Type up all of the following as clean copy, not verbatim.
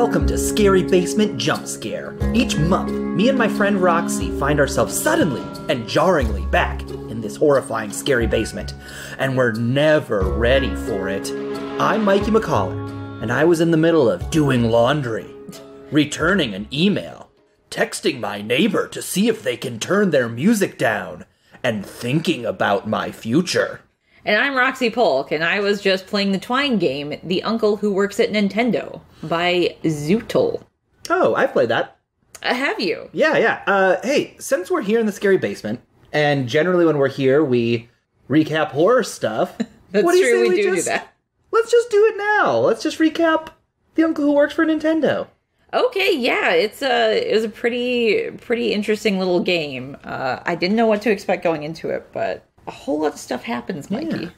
Welcome to Scary Basement Jumpscare. Each month, me and my friend Roxy find ourselves suddenly and jarringly back in this horrifying scary basement, and we're never ready for it. I'm Mikey McCollor, and I was in the middle of doing laundry, returning an email, texting my neighbor to see if they can turn their music down, and thinking about my future. And I'm Roxy Polk, and I was just playing the Twine game, The Uncle Who Works at Nintendo, by Zootle. Oh, I've played that. Have you? Yeah. Hey, since we're here in the scary basement, and generally when we're here, we recap horror stuff. That's what do you true, say we do that. Let's just do it now. Let's just recap The Uncle Who Works for Nintendo. Okay, yeah, it was a pretty interesting little game. I didn't know what to expect going into it, but a whole lot of stuff happens, Mikey. Yeah.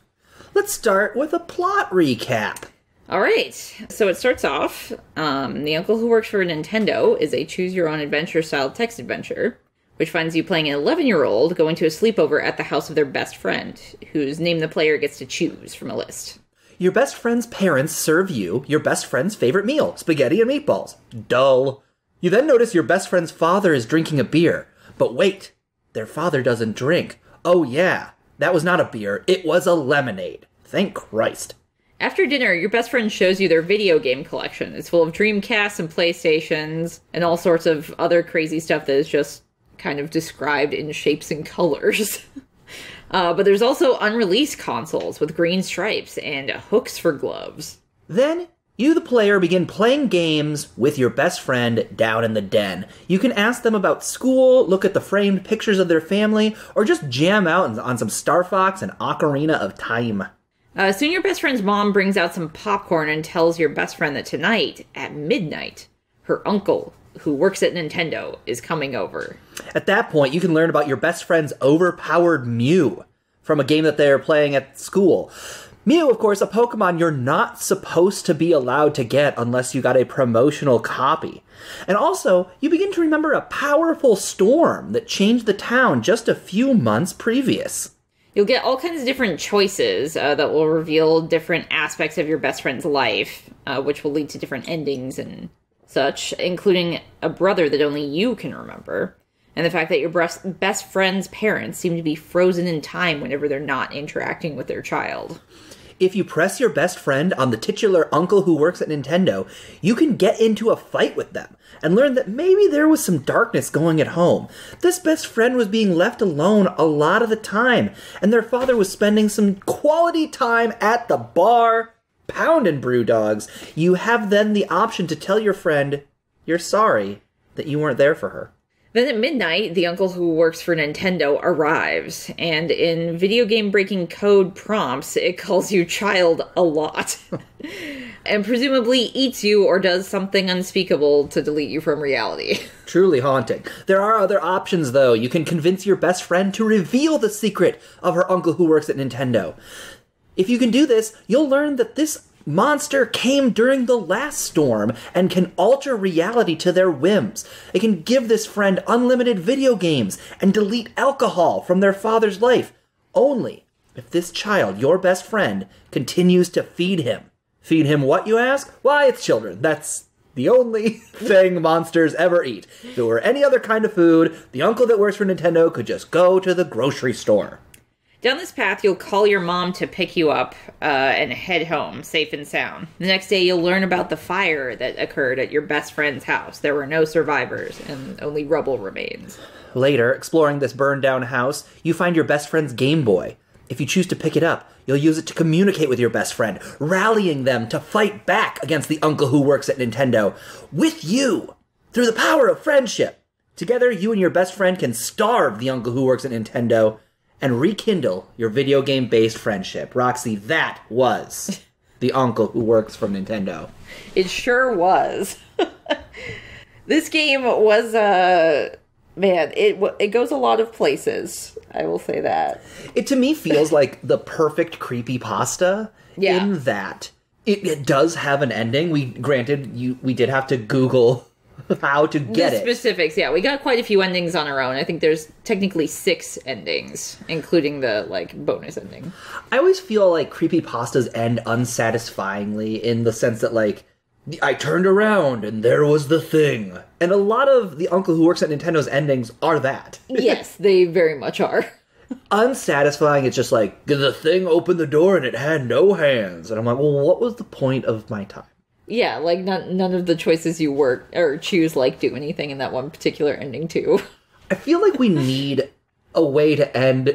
Let's start with a plot recap. All right, so it starts off, The Uncle Who Works for Nintendo is a choose-your-own-adventure-style text adventure, which finds you playing an 11-year-old going to a sleepover at the house of their best friend, whose name the player gets to choose from a list. Your best friend's parents serve you your best friend's favorite meal, spaghetti and meatballs. Dull. You then notice your best friend's father is drinking a beer. But wait, their father doesn't drink. Oh yeah, that was not a beer, it was a lemonade. Thank Christ. After dinner, your best friend shows you their video game collection. It's full of Dreamcasts and PlayStations and all sorts of other crazy stuff that is just kind of described in shapes and colors. But there's also unreleased consoles with green stripes and hooks for gloves. Then, you the player begin playing games with your best friend down in the den. You can ask them about school, look at the framed pictures of their family, or just jam out on some Star Fox and Ocarina of Time. Soon your best friend's mom brings out some popcorn and tells your best friend that tonight, at midnight, her uncle, who works at Nintendo, is coming over. At that point, you can learn about your best friend's overpowered Mew from a game that they're playing at school. Mew, of course, a Pokemon you're not supposed to be allowed to get unless you got a promotional copy. And also, you begin to remember a powerful storm that changed the town just a few months previous. You'll get all kinds of different choices that will reveal different aspects of your best friend's life, which will lead to different endings and such, including a brother that only you can remember, and the fact that your best friend's parents seem to be frozen in time whenever they're not interacting with their child. If you press your best friend on the titular uncle who works at Nintendo, you can get into a fight with them and learn that maybe there was some darkness going at home. This best friend was being left alone a lot of the time, and their father was spending some quality time at the bar, pounding brew dogs. You have then the option to tell your friend you're sorry that you weren't there for her. Then at midnight, the uncle who works for Nintendo arrives, and in video game breaking code prompts, it calls you child a lot. And presumably eats you or does something unspeakable to delete you from reality. Truly haunting. There are other options, though. You can convince your best friend to reveal the secret of her uncle who works at Nintendo. If you can do this, you'll learn that this monster came during the last storm and can alter reality to their whims. It can give this friend unlimited video games and delete alcohol from their father's life. Only if this child, your best friend, continues to feed him. Feed him what, you ask? Why, it's children. That's the only thing monsters ever eat. If it were any other kind of food, the uncle that works for Nintendo could just go to the grocery store. Down this path, you'll call your mom to pick you up and head home, safe and sound. The next day, you'll learn about the fire that occurred at your best friend's house. There were no survivors, and only rubble remains. Later, exploring this burned-down house, you find your best friend's Game Boy. If you choose to pick it up, you'll use it to communicate with your best friend, rallying them to fight back against the uncle who works at Nintendo. With you! Through the power of friendship! Together, you and your best friend can starve the uncle who works at Nintendo and rekindle your video game-based friendship. Roxy, that was the uncle who works from Nintendo. It sure was. This game was, man, it goes a lot of places. I will say that. It, to me, feels like the perfect creepypasta in that it does have an ending. We did have to Google how to get the specifics. Yeah, we got quite a few endings on our own. I think there's technically 6 endings, including the bonus ending. I always feel like creepypastas end unsatisfyingly in the sense that I turned around and there was the thing. And a lot of the uncle who works at Nintendo's endings are that. Yes, they very much are. Unsatisfying. It's just like, the thing opened the door and it had no hands. And I'm like, well, what was the point of my time? Yeah, like none of the choices you work or choose like do anything in that one particular ending too. I feel like we need a way to end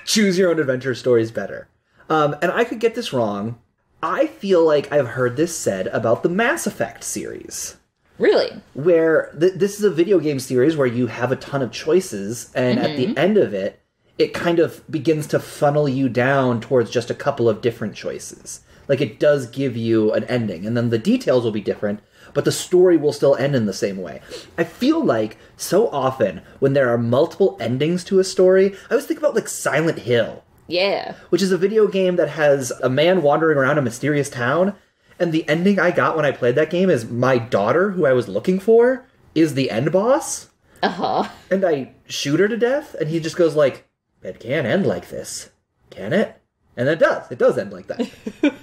choose your own adventure stories better. And I could get this wrong. I feel like I've heard this said about the Mass Effect series. Really? Where this is a video game series where you have a ton of choices, and at the end of it, it kind of begins to funnel you down towards just a couple of different choices. Like, it does give you an ending, and then the details will be different, but the story will still end in the same way. I feel like, so often, when there are multiple endings to a story, I always think about, like, Silent Hill. Yeah. Which is a video game that has a man wandering around a mysterious town, and the ending I got when I played that game is my daughter, who I was looking for, is the end boss. Uh-huh. And I shoot her to death, and he just goes like, it can't end like this, can it? And it does. It does end like that.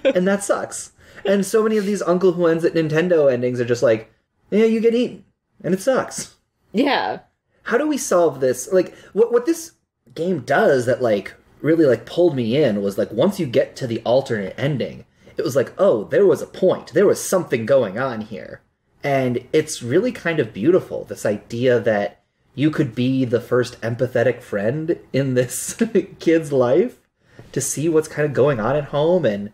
And that sucks. And so many of these Uncle Who Ends at Nintendo endings are just like, yeah, you get eaten. And it sucks. Yeah. How do we solve this? Like, what this game does that, like, really, like, pulled me in was, like, once you get to the alternate ending, it was like, oh, there was a point. There was something going on here. And it's really kind of beautiful, this idea that you could be the first empathetic friend in this kid's life to see what's kind of going on at home and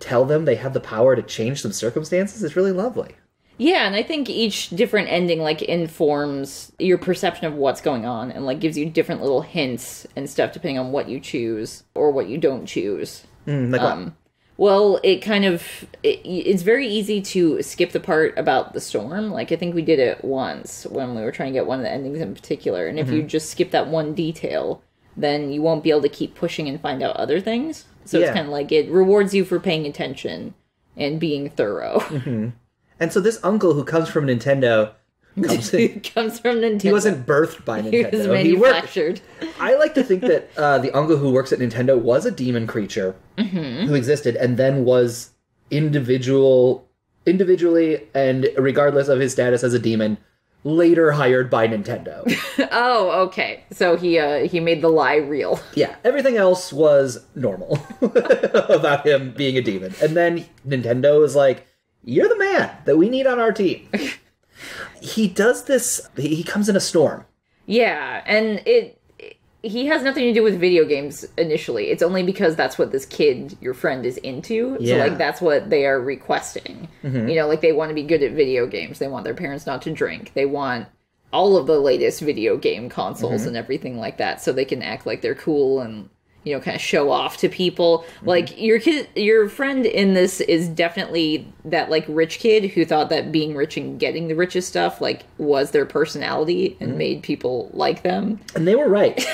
tell them they have the power to change some circumstances is really lovely. Yeah, and I think each different ending, like, informs your perception of what's going on and, like, gives you different little hints and stuff depending on what you choose or what you don't choose. Like what? Well, it kind of... It's very easy to skip the part about the storm. Like, I think we did it once when we were trying to get one of the endings in particular. And if you just skip that one detail, then you won't be able to keep pushing and find out other things. So it's kind of like it rewards you for paying attention and being thorough. Mm-hmm. And so this uncle who comes from Nintendo... comes from Nintendo. He wasn't birthed by Nintendo. He was manufactured. I like to think that the uncle who works at Nintendo was a demon creature who existed and then was individually and regardless of his status as a demon, later hired by Nintendo. Oh, okay. So he made the lie real. Yeah, everything else was normal about him being a demon. And then Nintendo was like, you're the man that we need on our team. He does this, he comes in a storm. Yeah, and he has nothing to do with video games initially. It's only because that's what this kid, your friend, is into. Yeah. So, like, that's what they are requesting. Mm-hmm. You know, like, they want to be good at video games. They want their parents not to drink. They want all of the latest video game consoles and everything like that so they can act like they're cool and, you know, kind of show off to people. Mm-hmm. Like, your friend in this is definitely that, like, rich kid who thought that being rich and getting the richest stuff, like, was their personality and made people like them. And they were right.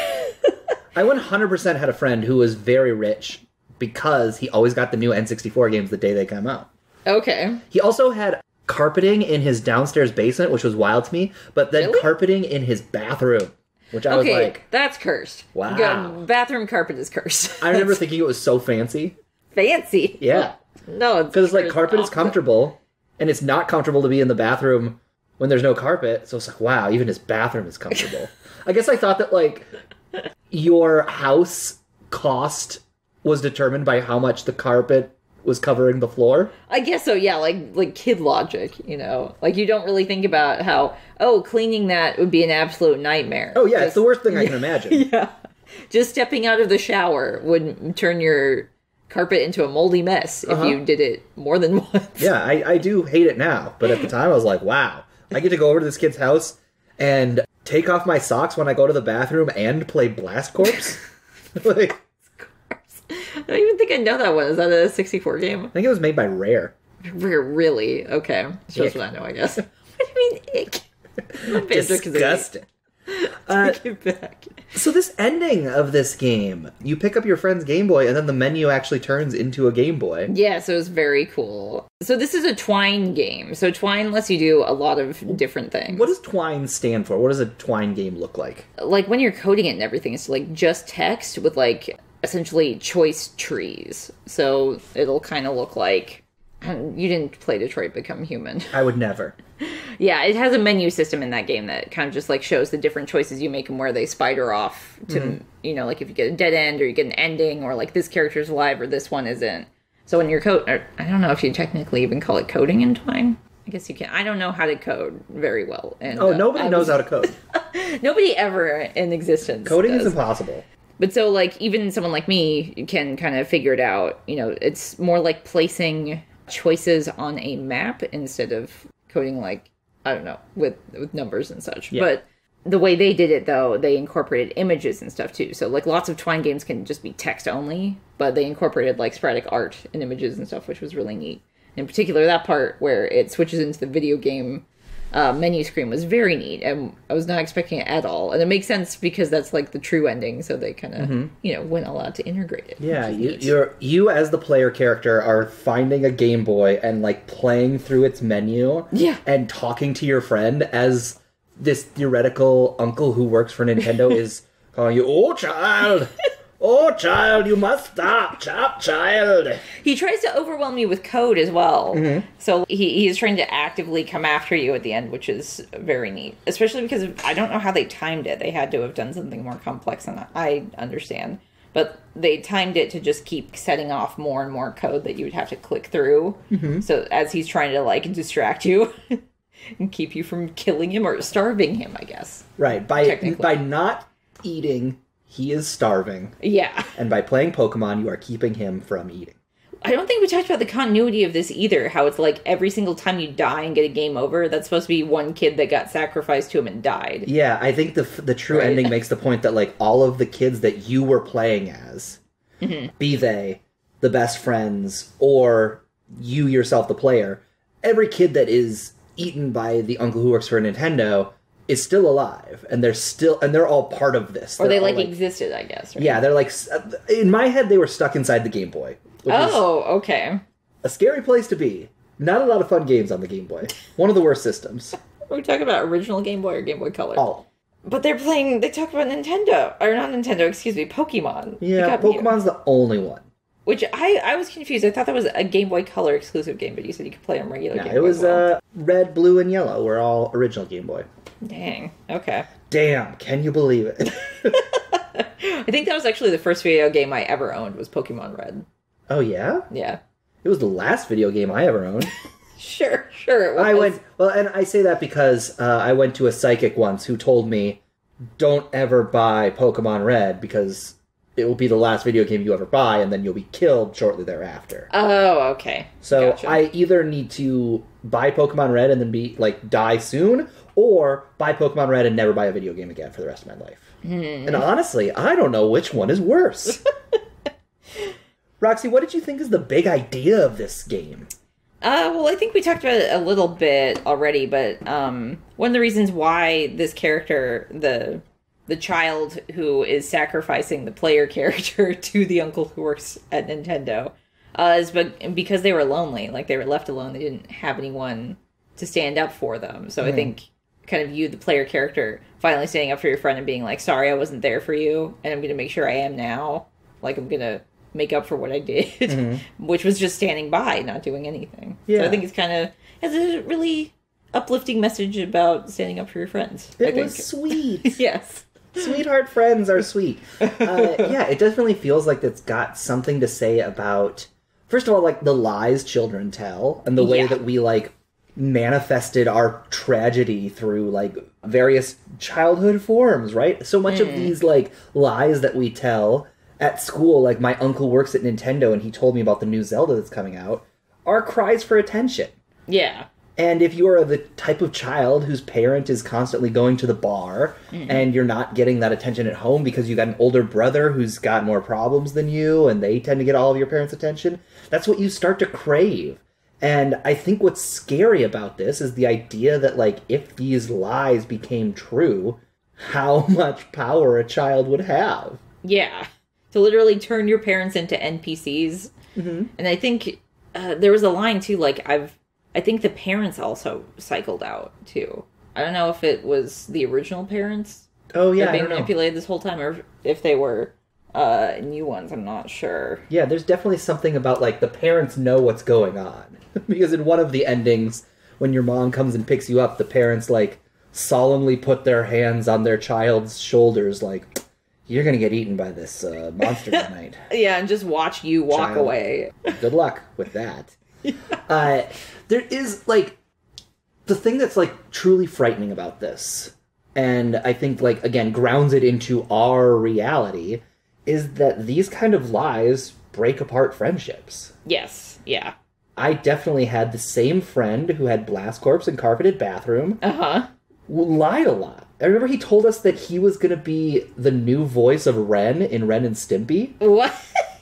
I 100% had a friend who was very rich because he always got the new N64 games the day they come out. Okay. He also had carpeting in his downstairs basement, which was wild to me, but then carpeting in his bathroom. Which I was like... that's cursed. Wow. Bathroom carpet is cursed. I remember thinking it was so fancy. Fancy? Yeah. No, it's... Because, like, carpet is comfortable, and it's not comfortable to be in the bathroom when there's no carpet, so it's like, wow, even his bathroom is comfortable. I guess I thought that, like, your house cost was determined by how much the carpet was covering the floor. I guess so, yeah, like kid logic, you know? Like, you don't really think about how, cleaning that would be an absolute nightmare. Oh, yeah, it's the worst thing I can imagine. Yeah. Just stepping out of the shower would turn your carpet into a moldy mess if you did it more than once. Yeah, I do hate it now, but at the time I was like, wow, I get to go over to this kid's house and take off my socks when I go to the bathroom and play Blast Corps? Like... I don't even think I know that one. Is that a 64 game? I think it was made by Rare. Rare, really? Okay. Shows what I know, I guess. What do you mean, ick? Disgusting. Take it back. So this ending of this game, you pick up your friend's Game Boy, and then the menu actually turns into a Game Boy. Yeah, so it's very cool. So this is a Twine game. So Twine lets you do a lot of different things. What does Twine stand for? What does a Twine game look like? Like, when you're coding it and everything, it's like just text with, like, essentially choice trees. So it'll kind of look like You didn't play Detroit Become Human. I would never. Yeah, it has a menu system in that game that kind of just, like, shows the different choices you make and where they spider off to, you know, like, if you get a dead end or you get an ending or, like, this character's alive or this one isn't. So when you're I don't know if you technically even call it coding in Twine. I guess you can. I don't know how to code very well. And nobody knows how to code. Nobody ever in existence Coding does. is impossible. But so, like, even someone like me can kind of figure it out. You know, it's more like placing choices on a map instead of coding, like, I don't know, with numbers and such. Yeah. But the way they did it, though, they incorporated images and stuff, too. So, like, lots of Twine games can just be text only, but they incorporated, like, sporadic art and images and stuff, which was really neat. In particular, that part where it switches into the video game menu screen was very neat, and I was not expecting it at all. And it makes sense because that's, like, the true ending, so they kind of, you know, went all out to integrate it. Yeah, you as the player character are finding a Game Boy and, like, playing through its menu and talking to your friend as this theoretical uncle who works for Nintendo is calling you, "Oh, child! Oh, child, you must stop! Child!" He tries to overwhelm you with code as well. So he's trying to actively come after you at the end, which is very neat. Especially because I don't know how they timed it. They had to have done something more complex than that. I understand. But they timed it to just keep setting off more and more code that you would have to click through. So as he's trying to, like, distract you and keep you from killing him or starving him, I guess. Right. By not eating, he is starving. Yeah. And by playing Pokemon, you are keeping him from eating. I don't think we talked about the continuity of this either, how it's like every single time you die and get a game over, that's supposed to be one kid that got sacrificed to him and died. Yeah, I think the true ending makes the point that, like, all of the kids that you were playing as, be they the best friends or you yourself, the player, every kid that is eaten by the uncle who works for Nintendo is still alive, and they're all part of this. Or they, like, existed, I guess. Right? Yeah, they're, like, in my head, they were stuck inside the Game Boy. Okay. A scary place to be. Not a lot of fun games on the Game Boy. One of the worst systems. Are we talking about original Game Boy or Game Boy Color? All. But they talked about Nintendo. Or not Nintendo, excuse me, Pokemon. Yeah, Pokemon's the only one. Which, I was confused. I thought that was a Game Boy Color exclusive game, but you said you could play on regular Game Boy. It was red, blue, and yellow were all original Game Boy. Dang. Okay. Damn, can you believe it? I think that was actually the first video game I ever owned was Pokemon Red. Oh, yeah? Yeah. It was the last video game I ever owned. Sure it was. And I say that because I went to a psychic once who told me, don't ever buy Pokemon Red because it will be the last video game you ever buy, and then you'll be killed shortly thereafter. Oh, okay. So gotcha. I either need to buy Pokemon Red and then die soon, or buy Pokemon Red and never buy a video game again for the rest of my life. And honestly, I don't know which one is worse. Roxy, what did you think is the big idea of this game? Well, I think we talked about it a little bit already, but one of the reasons why this character, the child who is sacrificing the player character to the uncle who works at Nintendo, is because they were lonely. Like, they were left alone. They didn't have anyone to stand up for them. So I think kind of you, the player character, finally standing up for your friend and being like, sorry, I wasn't there for you, and I'm going to make sure I am now. Like, I'm going to make up for what I did, which was just standing by, not doing anything. Yeah. So I think it's kind of has a really uplifting message about standing up for your friends. It was sweet. Yes. Sweetheart friends are sweet. Yeah, it definitely feels like it's got something to say about, first of all, like, the lies children tell, and the way that we, like, manifested our tragedy through, like, various childhood forms, right? So much of these, like, lies that we tell at school, like, my uncle works at Nintendo and he told me about the new Zelda that's coming out, are cries for attention. Yeah. And if you are the type of child whose parent is constantly going to the bar and you're not getting that attention at home because you got an older brother who's got more problems than you and they tend to get all of your parents' attention, that's what you start to crave. And I think what's scary about this is the idea that, like, if these lies became true, how much power a child would have. Yeah. To literally turn your parents into NPCs. And I think there was a line, too, like, I think the parents also cycled out, too. I don't know if it was the original parents being manipulated this whole time, or if they were New ones, I'm not sure. Yeah, there's definitely something about, like, the parents know what's going on. Because in one of the endings, when your mom comes and picks you up, the parents, like, solemnly put their hands on their child's shoulders, like, you're gonna get eaten by this monster tonight. Yeah, and just watch you walk away. Good luck with that. There is, like, the thing that's, like, truly frightening about this, and I think, like, again, grounds it into our reality, is that these kind of lies break apart friendships. Yes, yeah. I definitely had the same friend who had blast corpse and carpeted bathroom. Lied a lot. I remember he told us that he was going to be the new voice of Ren in Ren and Stimpy. What?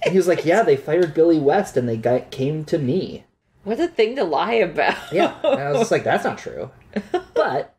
And he was like, yeah, they fired Billy West and they came to me. What a thing to lie about. Yeah, and I was just like, that's not true. But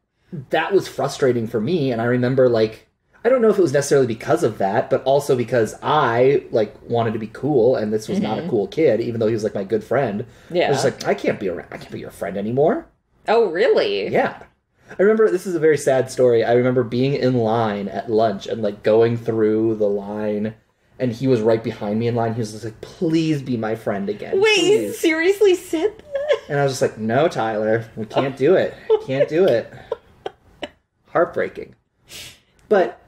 that was frustrating for me, and I remember, like, I don't know if it was necessarily because of that, but also because I, like, wanted to be cool, and this was not a cool kid, even though he was, like, my good friend. Yeah. I was just like, I can't be your friend anymore. Oh, really? Yeah. I remember, this is a very sad story, I remember being in line at lunch and, like, going through the line, and he was right behind me in line. He was just like, please be my friend again. Wait, please. you seriously said that? And I was just like, no, Tyler, we can't do it. Can't do it. Heartbreaking. But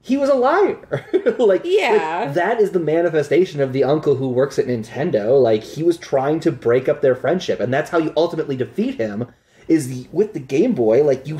he was a liar. like, that is the manifestation of the uncle who works at Nintendo. Like, he was trying to break up their friendship, and that's how you ultimately defeat him, is with the Game Boy, like, you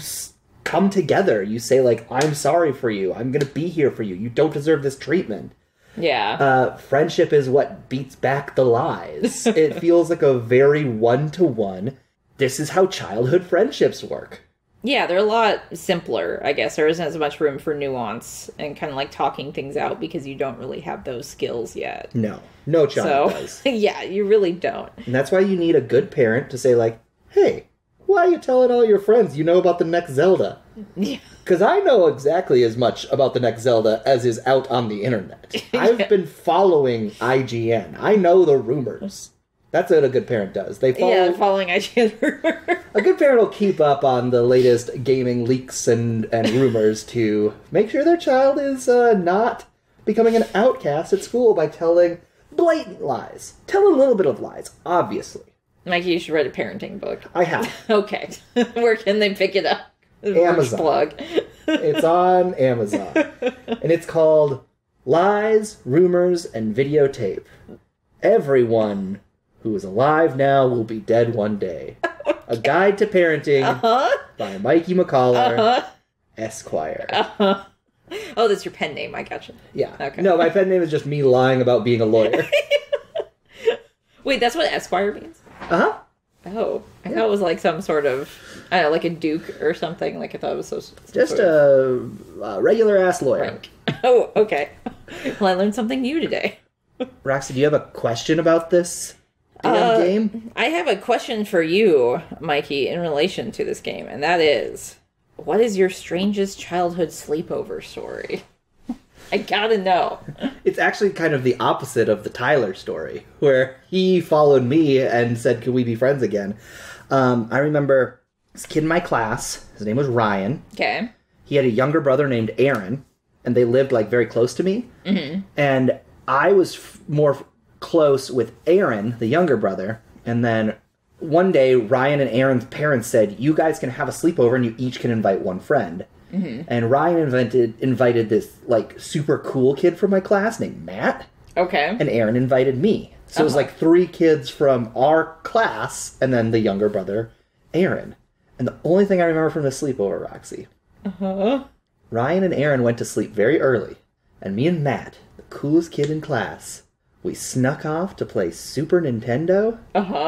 come together. You say, like, I'm sorry for you. I'm gonna be here for you. You don't deserve this treatment. Yeah. Friendship is what beats back the lies. It feels like a very one-to-one. This is how childhood friendships work. Yeah, they're a lot simpler, I guess. There isn't as much room for nuance and kind of like talking things out because you don't really have those skills yet. No child does. Yeah, you really don't. And that's why you need a good parent to say, like, hey, why are you telling all your friends you know about the next Zelda? Yeah. Because I know exactly as much about the next Zelda as is out on the internet. I've been following IGN. I know the rumors. That's what a good parent does. They follow... Yeah, following IGN rumors. A good parent will keep up on the latest gaming leaks and rumors to make sure their child is not becoming an outcast at school by telling blatant lies. Tell a little bit of lies, obviously. Mikey, you should write a parenting book. I have. Okay. Where can they pick it up? Amazon. Plug. It's on Amazon. And it's called Lies, Rumors, and Videotape. Everyone who is alive now will be dead one day. Okay. A Guide to Parenting by Mikey McCollor, Esquire. Oh, that's your pen name. I gotcha. Yeah. Okay. No, my pen name is just me lying about being a lawyer. Wait, that's what Esquire means? Uh-huh. Oh, I thought it was like some sort of, I don't know, like a duke or something. Like I thought it was just a regular-ass lawyer. Rank. Oh, okay. Well, I learned something new today. Roxy, do you have a question about this game? I have a question for you, Mikey, in relation to this game, and that is, what is your strangest childhood sleepover story? I gotta know. It's actually kind of the opposite of the Tyler story, where he followed me and said, could we be friends again? I remember this kid in my class, his name was Ryan. Okay. He had a younger brother named Aaron, and they lived, like, very close to me. Mm-hmm. And I was more close with Aaron, the younger brother, and then one day, Ryan and Aaron's parents said, you guys can have a sleepover and you each can invite one friend. Mm-hmm. And Ryan invited this, like, super cool kid from my class named Matt. Okay. And Aaron invited me. So it was like 3 kids from our class, and then the younger brother, Aaron. And the only thing I remember from the sleepover, Roxy, Ryan and Aaron went to sleep very early, and me and Matt, the coolest kid in class, we snuck off to play Super Nintendo.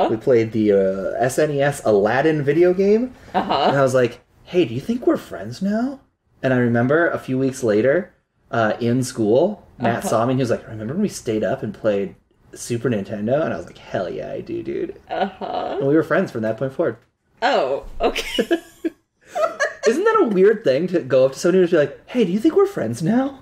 We played the SNES Aladdin video game. And I was like, hey, do you think we're friends now? And I remember a few weeks later, in school, Matt saw me and he was like, remember when we stayed up and played Super Nintendo? And I was like, hell yeah, I do, dude. And we were friends from that point forward. Oh, okay. Isn't that a weird thing to go up to somebody and be like, hey, do you think we're friends now?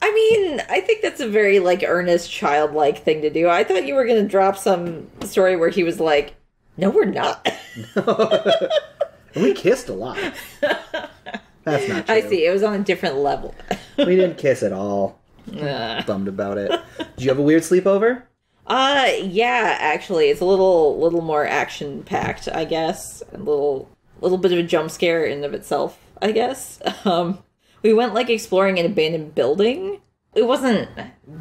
I mean, I think that's a very, like, earnest, childlike thing to do. I thought you were going to drop some story where he was like, no, we're not. And we kissed a lot. That's not true. I see. It was on a different level. We didn't kiss at all. Bummed about it. Did you have a weird sleepover? Yeah, actually, it's a little more action packed, I guess. A little bit of a jump scare in and of itself, I guess. We went like exploring an abandoned building. It wasn't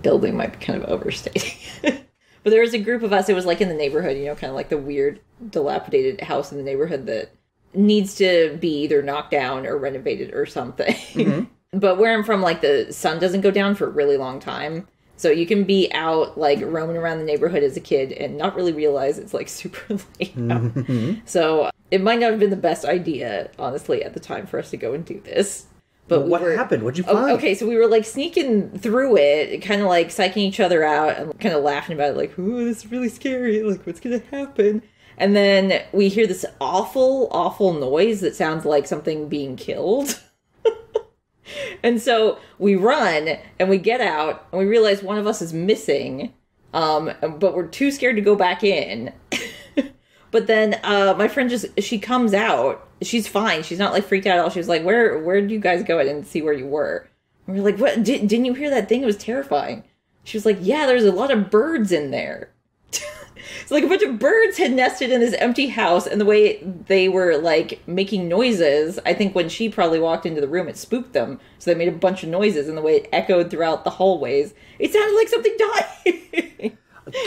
building, might be kind of overstating. But there was a group of us. It was like in the neighborhood, you know, kind of like the weird dilapidated house in the neighborhood that needs to be either knocked down or renovated or something. Mm-hmm. But where I'm from, like, the sun doesn't go down for a really long time. So you can be out, like, roaming around the neighborhood as a kid and not really realize it's, like, super late out. Mm-hmm. So it might not have been the best idea, honestly, at the time for us to go and do this. But what happened? What'd you find? Okay, so we were, like, sneaking through it, kind of, like, psyching each other out and kind of laughing about it, like, ooh, this is really scary. Like, what's going to happen? And then we hear this awful, awful noise that sounds like something being killed. And so we run and we get out and we realize one of us is missing, but we're too scared to go back in. But then my friend she comes out. She's fine. She's not like freaked out at all. She was like, where did you guys go? I didn't see where you were. And we're like, what? Didn't you hear that thing? It was terrifying. She was like, yeah, there's a lot of birds in there. So, like, a bunch of birds had nested in this empty house, and the way they were, like, making noises, I think when she probably walked into the room, it spooked them. So they made a bunch of noises, and the way it echoed throughout the hallways, it sounded like something died.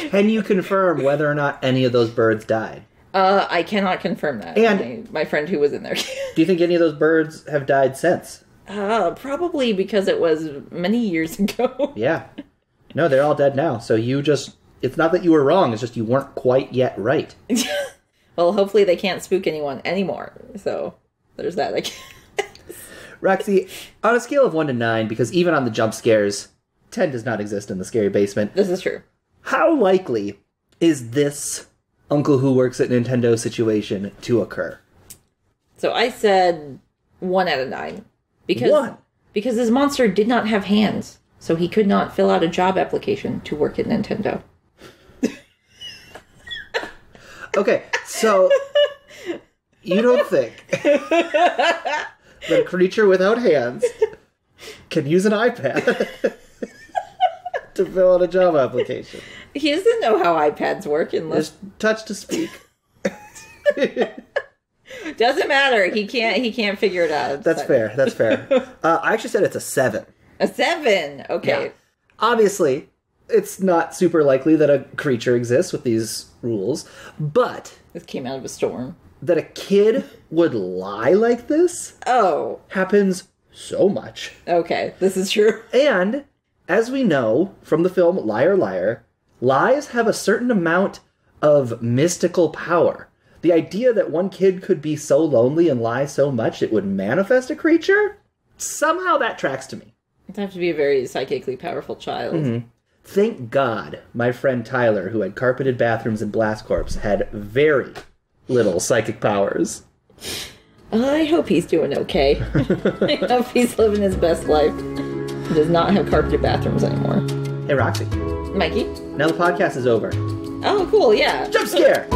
Can you confirm whether or not any of those birds died? I cannot confirm that. And my friend who was in there. Do you think any of those birds have died since? Probably because it was many years ago. Yeah. No, they're all dead now, so you just... It's not that you were wrong, it's just you weren't quite yet right. Well, hopefully they can't spook anyone anymore. So, there's that, I guess. Roxy, on a scale of 1 to 9, because even on the jump scares, 10 does not exist in the scary basement. This is true. How likely is this Uncle Who Works at Nintendo situation to occur? So I said 1 out of 9. Because this monster did not have hands, so he could not fill out a job application to work at Nintendo. Okay, so you don't think that a creature without hands can use an iPad to fill out a job application? He doesn't know how iPads work unless... Just touch to speak. Doesn't matter. He can't figure it out. That's fair. I actually said it's a 7. A 7? Okay. Yeah. Obviously, it's not super likely that a creature exists with these rules, but... This came out of a storm. That a kid would lie like this? Oh. Happens so much. Okay, this is true. And, as we know from the film Liar, Liar, lies have a certain amount of mystical power. The idea that one kid could be so lonely and lie so much it would manifest a creature? Somehow that tracks to me. It'd have to be a very psychically powerful child. Mm-hmm. Thank God my friend Tyler, who had carpeted bathrooms in Blast Corps, had very little psychic powers. I hope he's doing okay. I hope he's living his best life. He does not have carpeted bathrooms anymore. Hey, Roxy. Mikey? Now the podcast is over. Oh, cool, yeah. Jump scare!